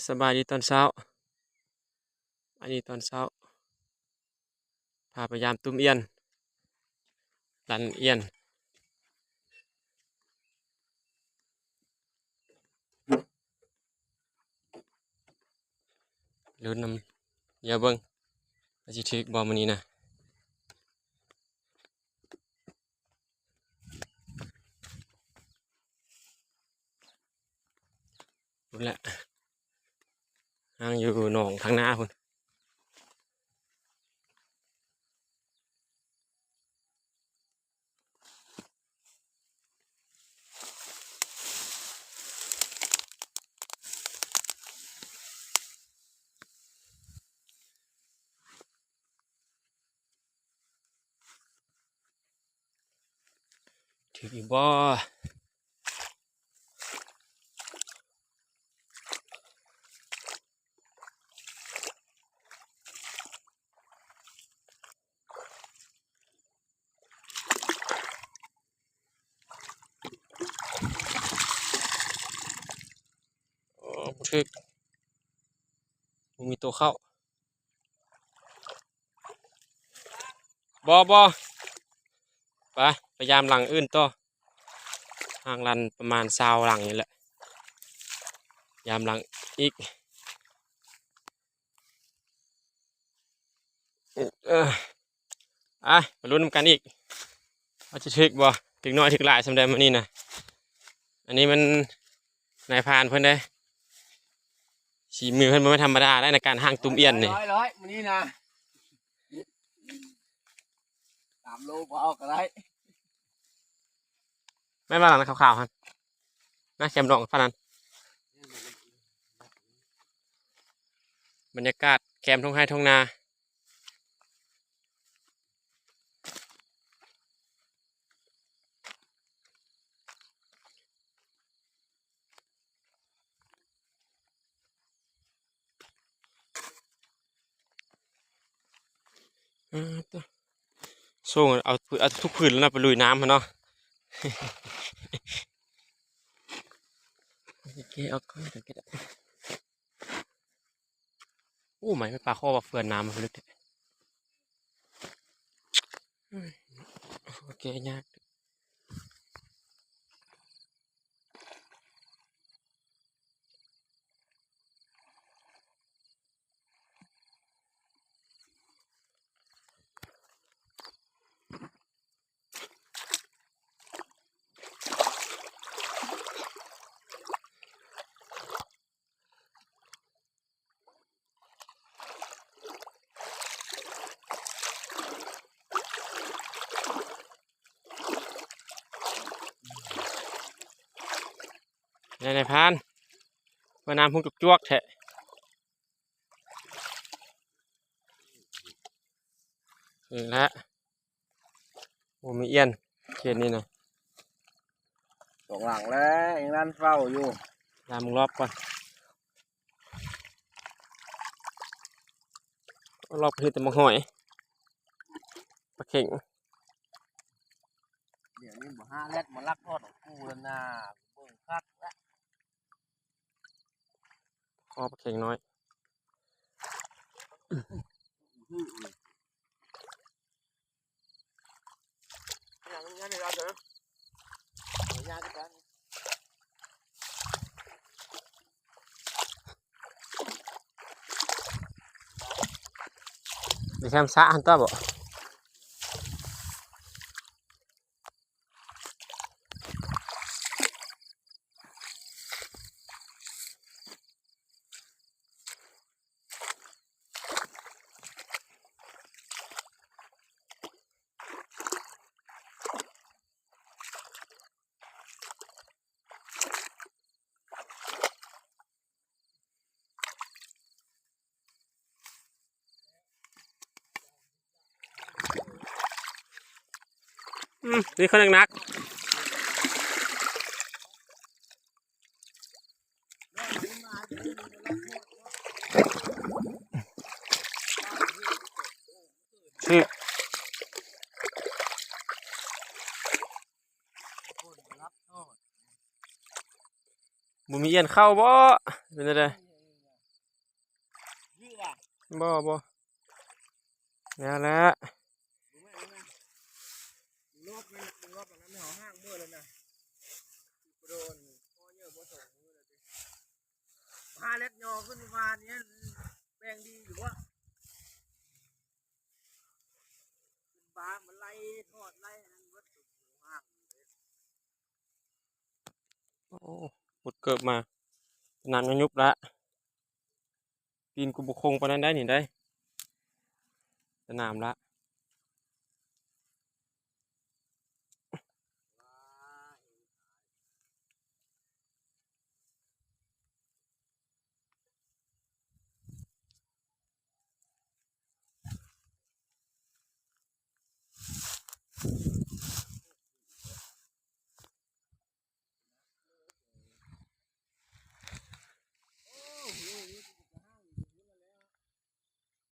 สบายดีตอนเช้าอันนี้ตอนเช้าพาพยายามตุ้มเอียนดันเอียนลุ้นนำอย่าเบิ่งอาจสิถึกบ่มื้อนี้นะลุ้นแหละห่างอยู่หนองทางหน้าพุ่นถึกอีกบ่บ่ถึกบ่มีตัวเข้าบ่ไปพยายามหลังอื่นต่อห่างลันประมาณ20หลังนี่แหละยามหลังอีกมาลุ้นนำกันอีกว่าจะถึกบ่ถึกน้อยถึกหลายสำใดมื้อนี้นะอันนี้มันนายพรานเพิ่นเด้สีมือเพิ่นบ่ธรรมดาได้ในการห่างตุ้มเอียนนี่ร้อยมื้อนี้นะ3 โลพอเอาก็ได้แม่นว่าหลังขาวๆหั่นนะแคมดองพะนั้นบรรยากาศแคมทุ่งไร่ทุ่งนาตัวส่งเอาทุกพื้นแล้วนะไปลุยน้ำมันเนาะโอเคเอาเข้าไปก็ได้โอ้ไม่ปลาข้อว่าเฟื่อนน้ำมันลึกโอเคยากในพานว่าน้ำพุ่งจุกๆแทะนี่แหละโอ้มีเอียนเขตนี้นะสองหลังแล้วยังนั่นเฝ้าอยู่ลามึงรอบก่อนรอบคือแต่มังหอยปลาเข่งเดี๋ยวนี้บ่ห้าเล็ดมาลักทอดของกูแล้วนะเบิ่งคักแล้วคอปลาเข่งน้อยงั้นเดี๋ยวเราเถอะยากกันไปแคมซะฮันต้าบ่นี่คนนักชื่อบุมีเอียนเข้าบ่เป็นอะไร บ่นี่แหละ ดูไหมดูนะดูรอบมันไม่หอห้างเมื่อเลยนะโดนพ่อเยอะบ่ส่งมือเลยดิพาเล็ดยอขึ้นมาเนี้ยแปลงดีอยู่วะขึ้นบามันไล่ทอดไล่นั่นวัดสุดห้าง โอ้ปุดเกิบมาน้ำยังยุบละปีนกูบุคงปานนั้นได้นี่ได้สนามละ